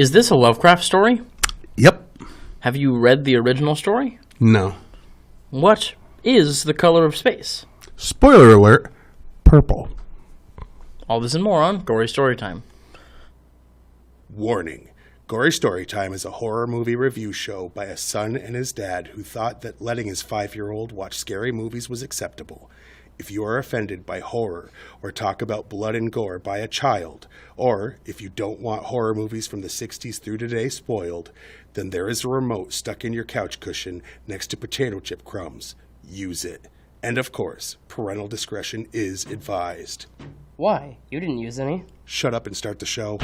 Is this a Lovecraft story? Yep. Have you read the original story? No. What is the color of space? Spoiler alert, purple. All this and more on Gory Storytime. Warning. Gory Storytime is a horror movie review show by a son and his dad who thought that letting his 5-year-old watch scary movies was acceptable. If you are offended by horror or talk about blood and gore by a child, or if you don't want horror movies from the 60s through today spoiled, then there is a remote stuck in your couch cushion next to potato chip crumbs. Use it. And of course, parental discretion is advised. Why? You didn't use any. Shut up and start the show.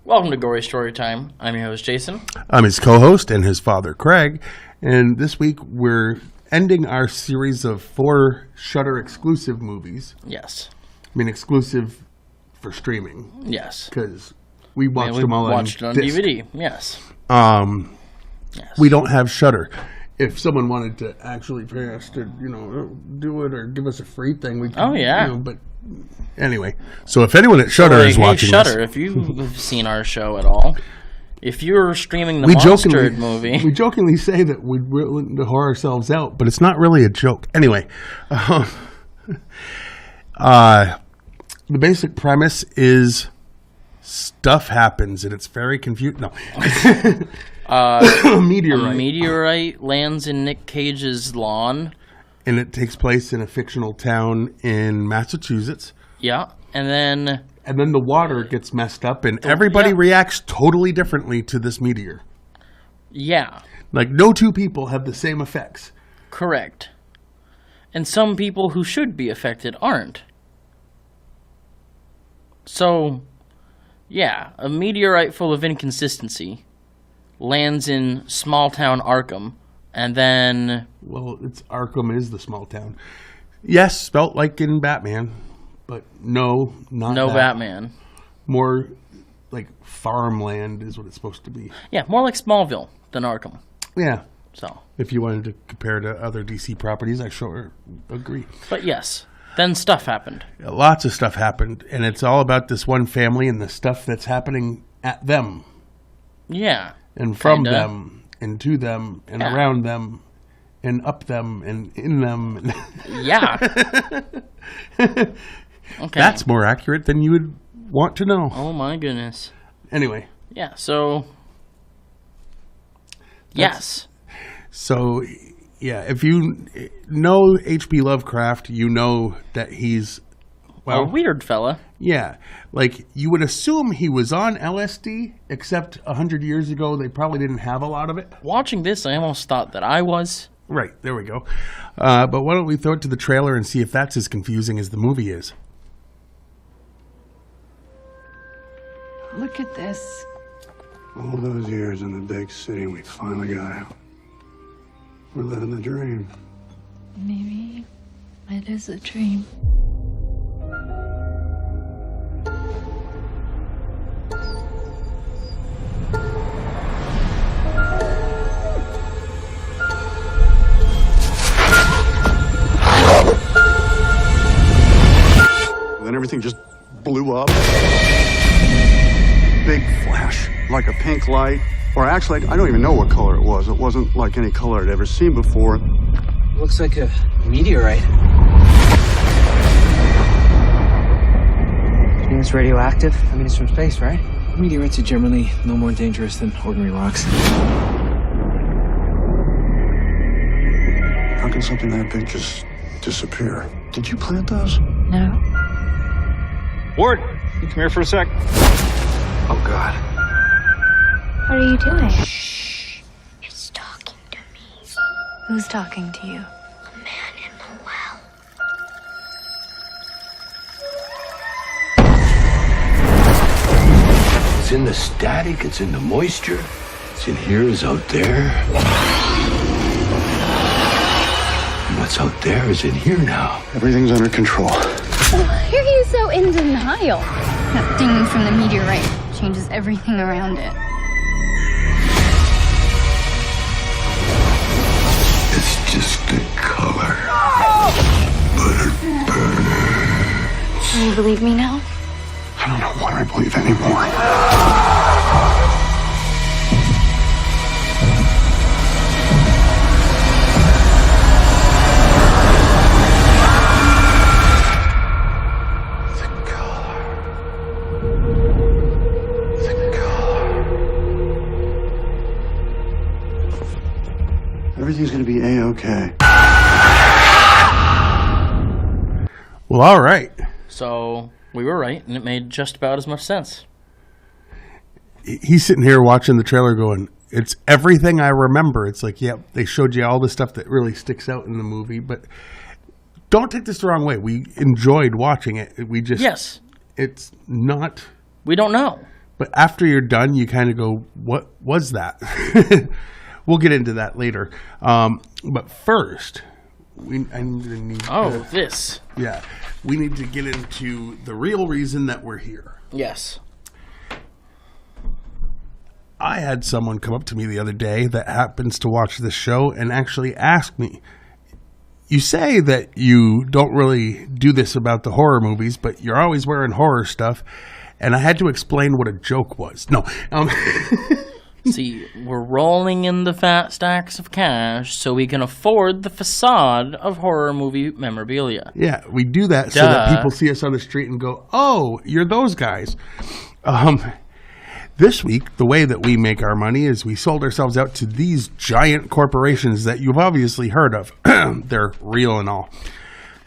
Welcome to Gory Storytime. I'm your host, Jason. I'm his co-host and his father, Craig. And this week we're ending our series of 4 Shudder exclusive movies. Yes. I mean, exclusive for streaming. Yes. Because we watched them all on disc. DVD. Yes. Yes. We don't have Shudder. If someone wanted to actually pay us to, do it or give us a free thing, we could. Oh, yeah. But anyway, so if anyone at Shudder is watching Shudder, this, if you've seen our show at all, if you're streaming the Monstered movie, we jokingly say that we're willing to whore ourselves out, but it's not really a joke. Anyway, the basic premise is stuff happens and it's very confusing. No. a meteorite. A meteorite lands in Nick Cage's lawn. And it takes place in a fictional town in Massachusetts. Yeah, and then the water gets messed up, and everybody reacts totally differently to this meteor. Yeah. Like, no two people have the same effects. Correct. And some people who should be affected aren't. So, yeah, a meteorite full of inconsistency lands in small-town Arkham, and then... Well, Arkham is the small town. Yes, spelt like in Batman, but no, not no that. Batman. More like farmland is what it's supposed to be. Yeah, more like Smallville than Arkham. Yeah. So, if you wanted to compare to other DC properties, I sure agree. But yes, then stuff happened. Lots of stuff happened, and it's all about this one family and the stuff that's happening at them. Yeah. And from them. And to them, and around them, and up them, and in them. Yeah. Okay. That's more accurate than you would want to know. Oh, my goodness. Anyway. Yeah, so... Yes. So, yeah, if you know H.P. Lovecraft, you know that he's... Well, a weird fella. Yeah. Like, you would assume he was on LSD, except 100 years ago they probably didn't have a lot of it. Watching this, I almost thought that I was. Right. There we go. But why don't we throw it to the trailer and see if that's as confusing as the movie is. Look at this. All those years in the big city, we finally got out. We're living the dream. Maybe it is a dream. Then everything just blew up. Big flash, like a pink light. Or actually, I don't even know what color it was. It wasn't like any color I'd ever seen before. Looks like a meteorite. You mean it's radioactive? I mean, it's from space, right? Meteorites are generally no more dangerous than ordinary rocks. How can something that big just disappear? Did you plant those? No. Ward, you come here for a sec. Oh, God. What are you doing? Shh. It's talking to me. Who's talking to you? A man in the well. It's in the static, it's in the moisture. It's in here, it's out there. And what's out there is in here now. Everything's under control. Why are you so in denial? That thing from the meteorite changes everything around it. It's just a color. But it burns. Do you believe me now? I don't know what I believe anymore. Everything's gonna be A-okay. Well, all right. So we were right, and it made just about as much sense. He's sitting here watching the trailer going, it's everything I remember. It's like, yeah, they showed you all the stuff that really sticks out in the movie, but don't take this the wrong way. We enjoyed watching it. We just... Yes. It's not... We don't know. But after you're done, you kind of go, what was that? We'll get into that later. But first, I need to, this. Yeah. We need to get into the real reason that we're here. Yes. I had someone come up to me the other day that happens to watch this show and actually ask me, you say that you don't really do this about the horror movies, but you're always wearing horror stuff. And I had to explain what a joke was. No. See, we're rolling in the fat stacks of cash so we can afford the facade of horror movie memorabilia. Yeah, we do that so that people see us on the street and go, oh, you're those guys. This week, the way that we make our money is we sold ourselves out to these giant corporations that you've obviously heard of. They're real and all.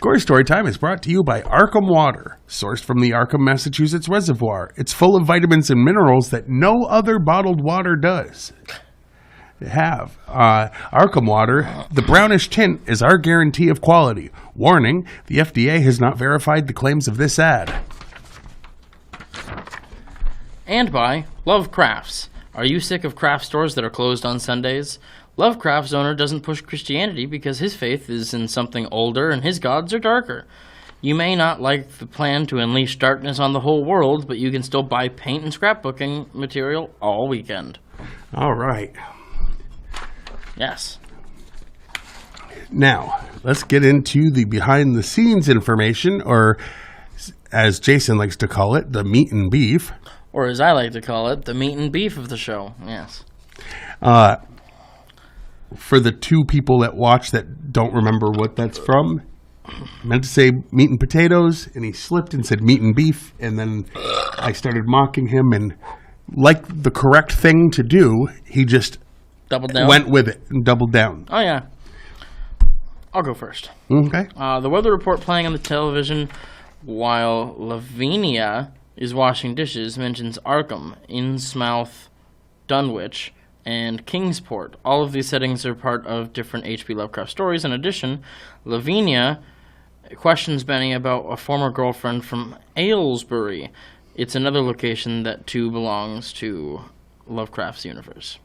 Gory Storytime is brought to you by Arkham Water, sourced from the Arkham, Massachusetts reservoir. It's full of vitamins and minerals that no other bottled water does. Arkham Water, the brownish tint is our guarantee of quality. Warning, the FDA has not verified the claims of this ad. And by Love Crafts. Are you sick of craft stores that are closed on Sundays? Love Crafts owner doesn't push Christianity because his faith is in something older and his gods are darker. You may not like the plan to unleash darkness on the whole world, but you can still buy paint and scrapbooking material all weekend. All right. Yes. Now, let's get into the behind-the-scenes information, or as Jason likes to call it, the meat and beef. Or as I like to call it, the meat and beef of the show. Yes. For the two people that watch that don't remember what that's from, I meant to say meat and potatoes, and he slipped and said meat and beef, and then I started mocking him, and like the correct thing to do, he just went with it and doubled down. Oh, yeah. I'll go first. Okay. The weather report playing on the television while Lavinia is washing dishes mentions Arkham, Innsmouth, Dunwich, and Kingsport. All of these settings are part of different H.P. Lovecraft stories. In addition, Lavinia questions Benny about a former girlfriend from Aylesbury. It's another location that too belongs to Lovecraft's universe.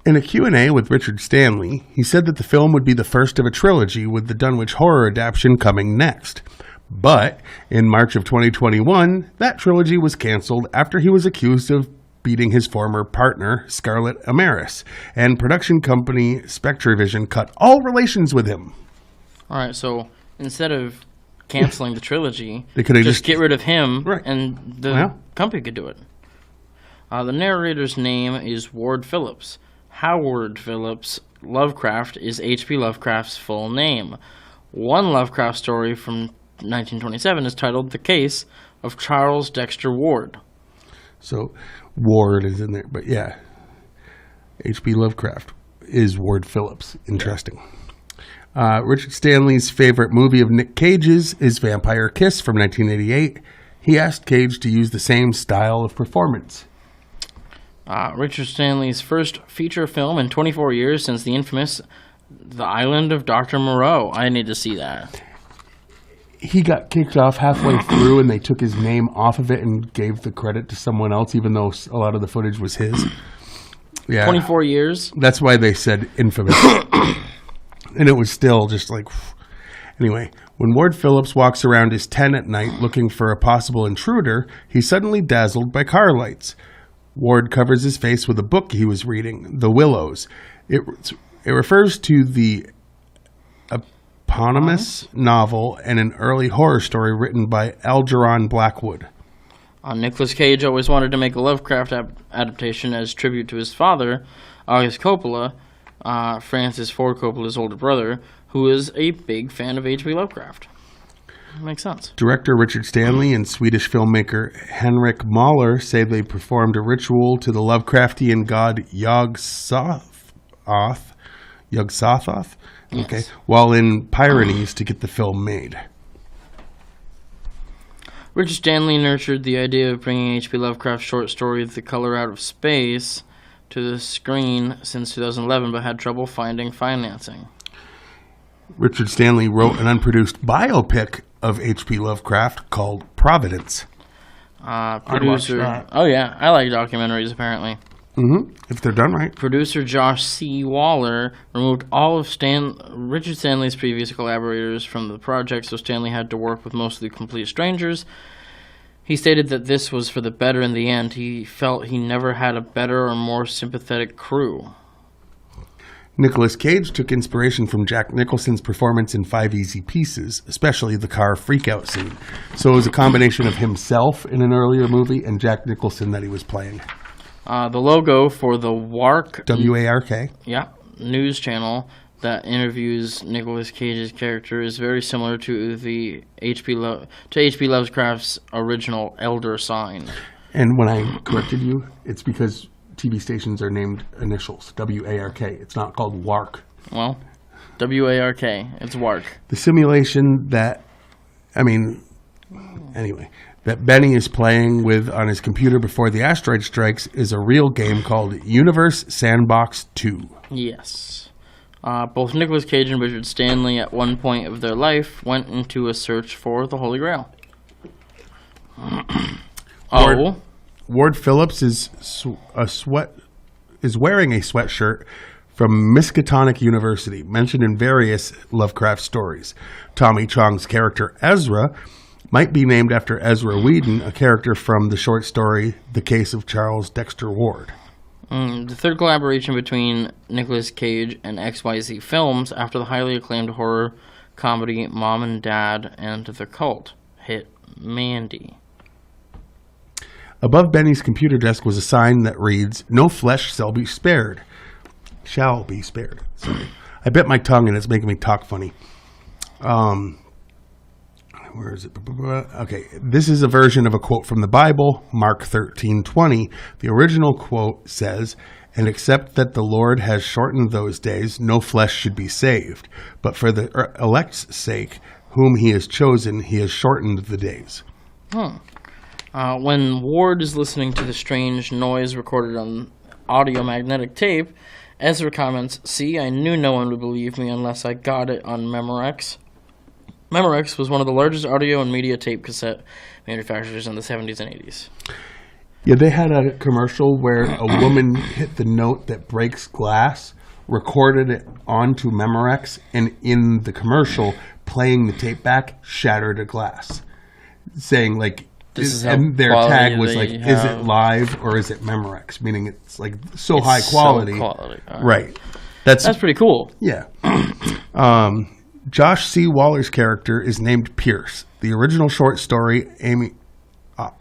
In a Q&A with Richard Stanley, he said that the film would be the first of a trilogy, with the Dunwich horror adaptation coming next. But in March of 2021, that trilogy was canceled after he was accused of beating his former partner, Scarlett Amaris, and production company Spectravision cut all relations with him. All right, so instead of canceling the trilogy, they could just get rid of him, right, and the company could do it. The narrator's name is Ward Phillips. Howard Phillips Lovecraft is H.P. Lovecraft's full name. One Lovecraft story from 1927 is titled The Case of Charles Dexter Ward. So Ward is in there, but yeah, H.P. Lovecraft is Ward Phillips. Interesting. Richard Stanley's favorite movie of Nick Cage's is Vampire Kiss from 1988. He asked Cage to use the same style of performance. Richard Stanley's first feature film in 24 years since the infamous The Island of Dr. Moreau. I need to see that. he got kicked off halfway through, and they took his name off of it and gave the credit to someone else, even though a lot of the footage was his. Yeah, 24 years. That's why they said infamous. And it was still just like... Anyway, when Ward Phillips walks around his tent at night looking for a possible intruder, he's suddenly dazzled by car lights. Ward covers his face with a book he was reading, The Willows. It refers to the eponymous novel and an early horror story written by Algernon Blackwood. Nicolas Cage always wanted to make a Lovecraft adaptation as tribute to his father, August Coppola, Francis Ford Coppola's older brother, who is a big fan of H.P. Lovecraft. Makes sense. Director Richard Stanley and Swedish filmmaker Henrik Mahler say they performed a ritual to the Lovecraftian god Yog-Sothoth, Yes. while in Pyrenees to get the film made. Richard Stanley nurtured the idea of bringing H.P. Lovecraft's short story The Color Out of Space to the screen since 2011, but had trouble finding financing. Richard Stanley wrote an unproduced biopic of H.P. Lovecraft called Providence. Producer. Oh, yeah. I like documentaries, apparently. If they're done right. Producer Josh C. Waller removed all of Richard Stanley's previous collaborators from the project, so Stanley had to work with mostly complete strangers. He stated that this was for the better in the end. He felt he never had a better or more sympathetic crew. Nicolas Cage took inspiration from Jack Nicholson's performance in 5 Easy Pieces, especially the car freakout scene. So it was a combination of himself in an earlier movie and Jack Nicholson that he was playing. The logo for the WARK, W-A-R-K. Yeah, news channel that interviews Nicolas Cage's character is very similar to the H.P. Lovecraft's original Elder sign. And when I corrected you, it's because TV stations are named initials, W-A-R-K. It's not called WARK. Well, W-A-R-K. It's WARK. The simulation that Benny is playing with on his computer before the asteroid strikes is a real game called Universe Sandbox 2. Yes. Both Nicolas Cage and Richard Stanley at one point of their life went into a search for the Holy Grail. Ward Phillips is wearing a sweatshirt from Miskatonic University, mentioned in various Lovecraft stories. Tommy Chong's character Ezra might be named after Ezra Whedon, a character from the short story The Case of Charles Dexter Ward. The third collaboration between Nicolas Cage and XYZ Films after the highly acclaimed horror comedy Mom and Dad and the Cult hit Mandy. Above Benny's computer desk was a sign that reads, "No flesh shall be spared." Shall be spared. Sorry. I bit my tongue and it's making me talk funny. Where is it? Okay, this is a version of a quote from the Bible, Mark 13:20. The original quote says, "And except that the Lord has shortened those days, no flesh should be saved. But for the elect's sake, whom he has chosen, he has shortened the days." When Ward is listening to the strange noise recorded on audio magnetic tape, Ezra comments, "See, I knew no one would believe me unless I got it on Memorex." Memorex was one of the largest audio and media tape cassette manufacturers in the 70s and 80s. Yeah, they had a commercial where a woman hit the note that breaks glass, recorded it onto Memorex, and in the commercial, playing the tape back, shattered a glass. Saying, like, and their tag was like, is it live or is it Memorex? Meaning it's like it's high quality. Right. That's pretty cool. Yeah. Josh C. Waller's character is named Pierce. The original short story,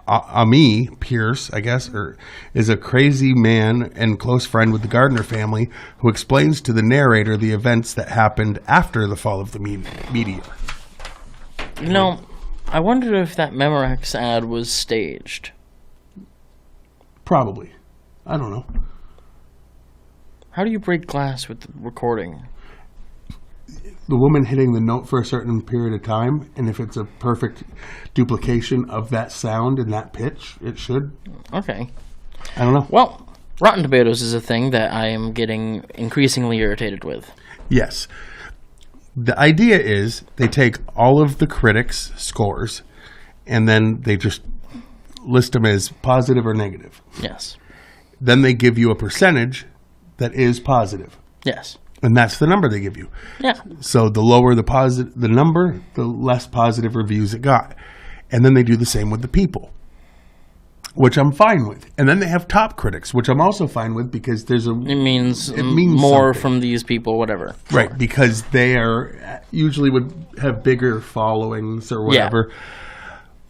Ami Pierce, I guess, is a crazy man and close friend with the Gardner family who explains to the narrator the events that happened after the fall of the meteor. You know, I wonder if that Memorex ad was staged. Probably. I don't know. How do you break glass with the recording? The woman hitting the note for a certain period of time, and if it's a perfect duplication of that sound and that pitch, it should. Okay. I don't know. Well, Rotten Tomatoes is a thing that I am getting increasingly irritated with. Yes. The idea is they take all of the critics' scores and then they just list them as positive or negative. Yes. Then they give you a percentage that is positive. Yes. And that's the number they give you. Yeah. So the lower the number, the less positive reviews it got. And then they do the same with the people, which I'm fine with. And then they have top critics, which I'm also fine with because there's a... It means something. more from these people, whatever. Right, because they are usually would have bigger followings or whatever. Yeah.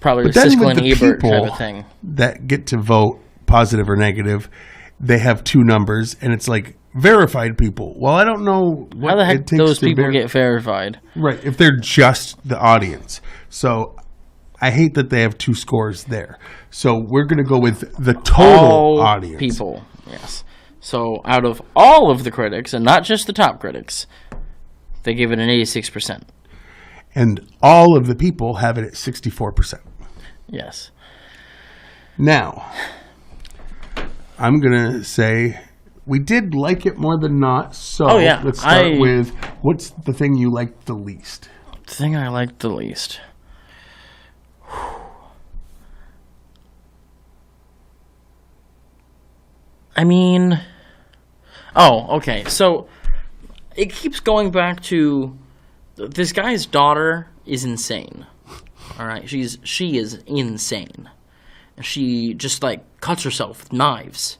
Probably But a then Siskel with and the Ebert people type of thing. that get to vote positive or negative, they have two numbers, and it's like verified people. Well, I don't know what How the it heck takes those to people get verified? Right, if they're just the audience. So I hate that they have two scores there. So we're going to go with the total audience. People, yes. So out of all of the critics, and not just the top critics, they give it an 86%. And all of the people have it at 64%. Yes. Now, I'm going to say we did like it more than not. So Oh, yeah. let's start with what's the thing you liked the least? The thing I liked the least. I mean, okay. So it keeps going back to this guy's daughter is insane. All right, she is insane. She just like cuts herself with knives.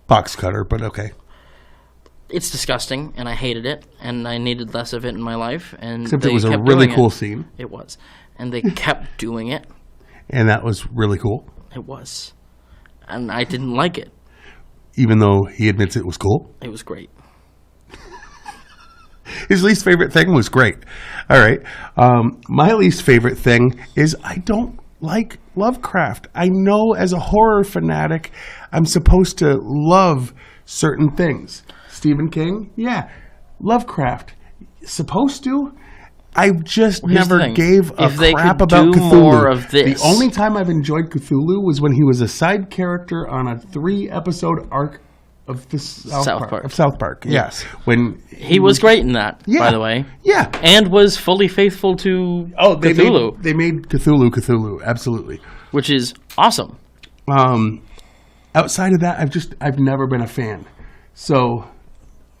Box cutter, but okay. It's disgusting, and I hated it, and I needed less of it in my life. And Except they it was a kept really doing cool it. scene. It was, and they kept doing it. And that was really cool. It was, and I didn't like it. Even though he admits it was cool. It was great. His least favorite thing was great. All right. My least favorite thing is I don't like Lovecraft. I know as a horror fanatic, I'm supposed to love certain things. Stephen King? Yeah. Lovecraft? Supposed to? I just Here's the never thing. gave a If they crap could about do Cthulhu. more of this- The only time I've enjoyed Cthulhu was when he was a side character on a 3-episode arc of the South Park. Yes. When He was great in that, Yeah. by the way. Yeah. And was fully faithful to They Cthulhu, They made Cthulhu, absolutely. which is awesome. Outside of that, I've never been a fan. So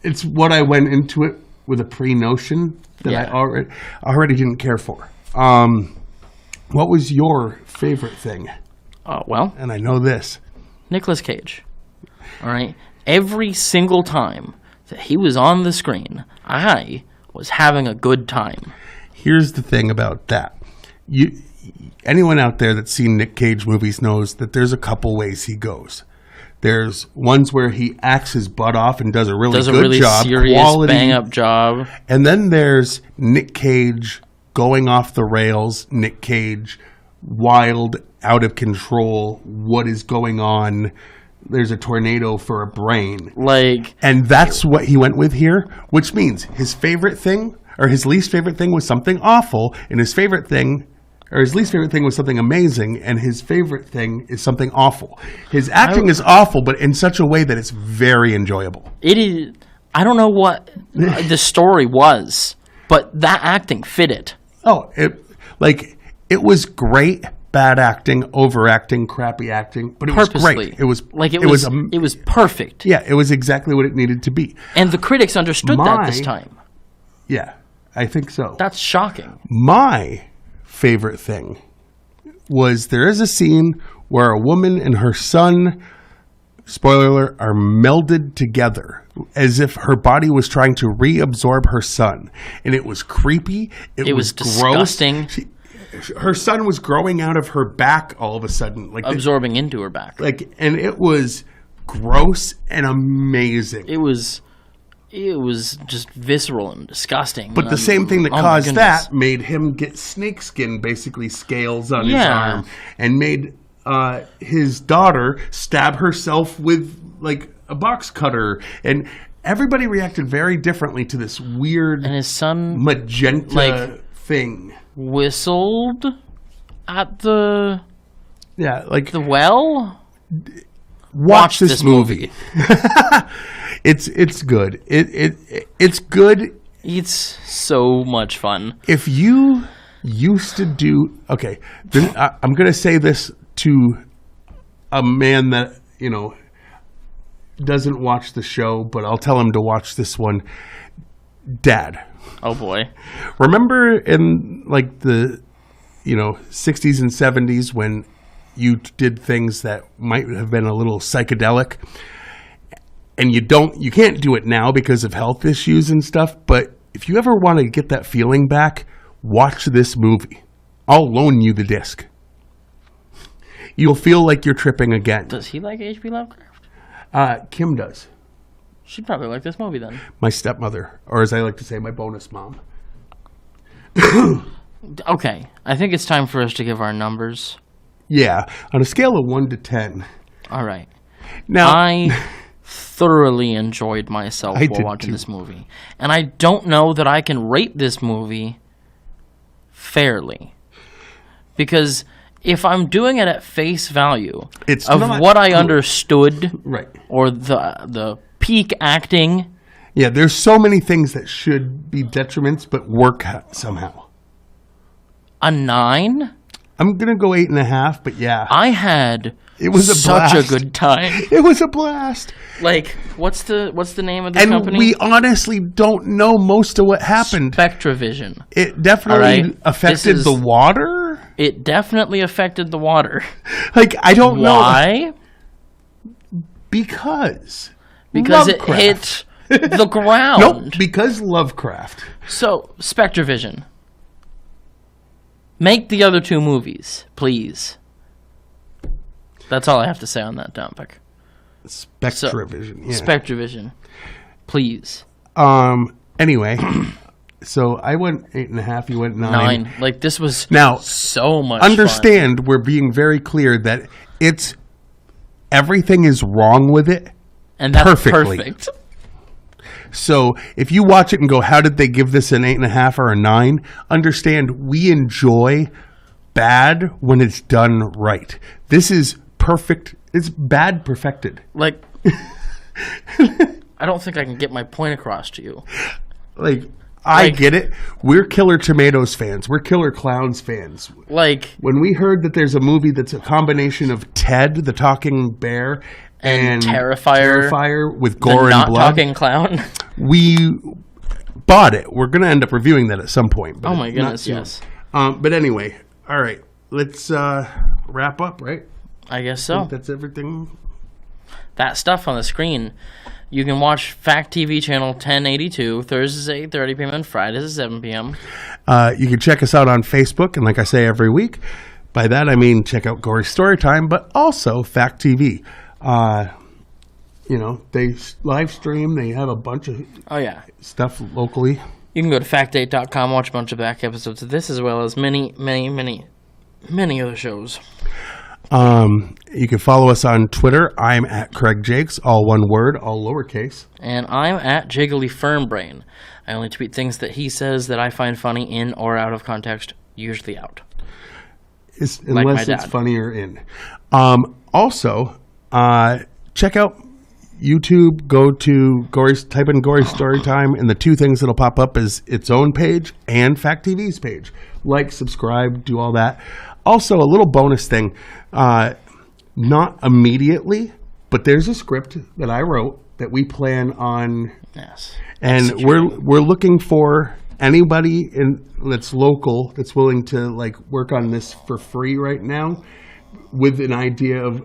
it's what I went into it with a pre-notion that I already didn't care for. What was your favorite thing? Well, And I know this. Nicolas Cage. All right. Every single time that he was on the screen, I was having a good time. Here's the thing about that. Anyone out there that's seen Nick Cage movies knows that there's a couple ways he goes. There's ones where he acts his butt off and does a really good job, serious quality, bang-up job. and then there's Nick Cage going off the rails, Nick Cage wild, out of control, what is going on, there's a tornado for a brain. And that's what he went with here, which means his favorite thing, or his least favorite thing was something awful, and his favorite thing, or his least favorite thing was something amazing, and his favorite thing is something awful. His acting is awful, but in such a way that it's very enjoyable. It is. I don't know what the story was, but that acting fit it. It was great. Bad acting, overacting, crappy acting, but it was great. It was it was perfect. Yeah, it was exactly what it needed to be. And the critics understood that this time. Yeah, I think so. That's shocking. My favorite thing was there is a scene where a woman and her son, spoiler alert, are melded together as if her body was trying to reabsorb her son. And it was creepy. It was disgusting. Gross. Her son was growing out of her back all of a sudden. Absorbing into her back. And it was gross and amazing. It was just visceral and disgusting. But the same thing that caused that made him get snakeskin, basically scales on his arm, and made his daughter stab herself with a box cutter. And everybody reacted very differently to this weird and his son magenta thing. Whistled at the the well. Watch this movie. It's good. It's good. It's so much fun. If you used to do I'm going to say this to a man that doesn't watch the show, but I'll tell him to watch this one. Dad. Oh boy. Remember in like the 60s and 70s when you did things that might have been a little psychedelic, and you can't do it now because of health issues and stuff, but if you ever want to get that feeling back, watch this movie. I'll loan you the disc. You'll feel like you're tripping again. Does he like H.P. Lovecraft? Kim does. She'd probably like this movie then. My stepmother, or as I like to say, my bonus mom. Okay, I think it's time for us to give our numbers. Yeah, on a scale of 1 to 10. All right. Now, I thoroughly enjoyed myself I while did watching too. this movie. And I don't know that I can rate this movie fairly. Because if I'm doing it at face value It's of not what I good. understood Right. or the peak acting, Yeah, there's so many things that should be detriments, but work somehow. a 9, I'm going to go 8.5, but yeah. I had It was a such blast. a good time. It was a blast. Like, what's the name of the And company? we honestly don't know most of what happened. Spectravision. It definitely All right. affected This the is- water. It definitely affected the water. Like, I don't know. Why? Because Because it hit the ground. Nope, because Lovecraft. So, Spectravision. Make the other 2 movies, please. That's all I have to say on that topic. Spectravision. Yeah. Spectravision. Please. Anyway, so I went 8.5, you went 9. 9. Like, this was Now, so much understand, we're being very clear that it's everything is wrong with it. fun. And that's perfectly. perfect. So if you watch it and go, how did they give this an 8.5 or a 9? Understand, we enjoy bad when it's done right. This is perfect. It's bad perfected. Like, I don't think I can get my point across to you. Like, I Like- get it. We're Killer Tomatoes fans. We're Killer Clowns fans. Like, When we heard that there's a movie that's a combination of Ted, the talking bear, and Terrifier with the gore and not blood, talking clown. we bought it. We're going to end up reviewing that at some point. But Oh my not goodness, soon. yes. But anyway, all right. Let's wrap up, right? I guess I so. think that's everything. That stuff on the screen. You can watch Fact TV channel 1082, Thursdays at 8:30 p.m. and Fridays at 7 p.m. You can check us out on Facebook, and like I say every week, by that I mean check out Gory Storytime, but also Fact TV. They live stream. They have a bunch of Oh, yeah. stuff locally. You can go to factdate.com, watch a bunch of back episodes of this, as well as many, many, many, many other shows. You can follow us on Twitter. I'm at Craig Jakes, all one word, all lowercase. And I'm at Jiggly Firmbrain. I only tweet things that he says that I find funny in or out of context, usually out. Like Unless my it's dad. funny or in. Also, check out YouTube. Go to Gory, type in Gory Storytime, and the 2 things that'll pop up is its own page and Fact TV's page. Like, subscribe, do all that. Also, a little bonus thing. Not immediately, but there's a script that I wrote that we plan on. Yes. And we're looking for anybody that's local that's willing to like work on this for free right now, with an idea of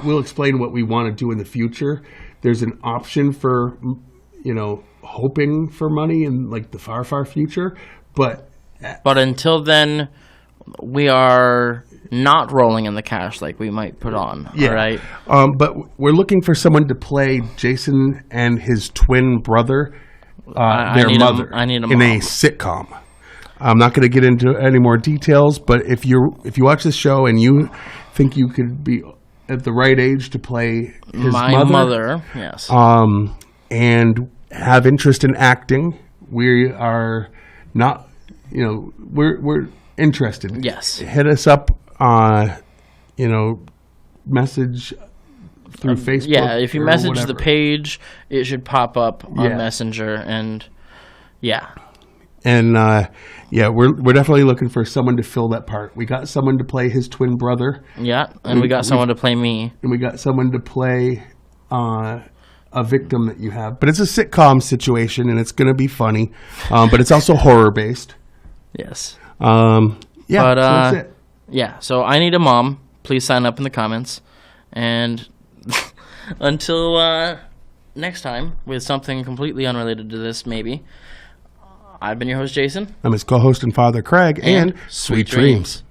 we'll explain what we want to do in the future. There's an option for hoping for money in like the far future, but until then, we are not rolling in the cash like we might put on. yeah. All right. But we're looking for someone to play Jason and his twin brother, I their need mother, I need a in a mom. sitcom. I'm not going to get into any more details, but if you watch this show and you think you could be at the right age to play his My mother, yes. and have interest in acting, we are not. We're interested. Yes. Hit us up. Message through Facebook. Yeah, if you or message whatever. the page, it should pop up on Yeah. Messenger, and yeah. And yeah, we're definitely looking for someone to fill that part. We got someone to play his twin brother, Yeah, and we got someone to play me. and we got someone to play a victim that you have. But it's a sitcom situation, and it's going to be funny, but it's also horror based. Yes. Yeah, But, so that's it. Yeah, so I need a mom. Please sign up in the comments. And until next time, with something completely unrelated to this, maybe, I've been your host, Jason. I'm his co-host and father, Craig, and sweet dreams.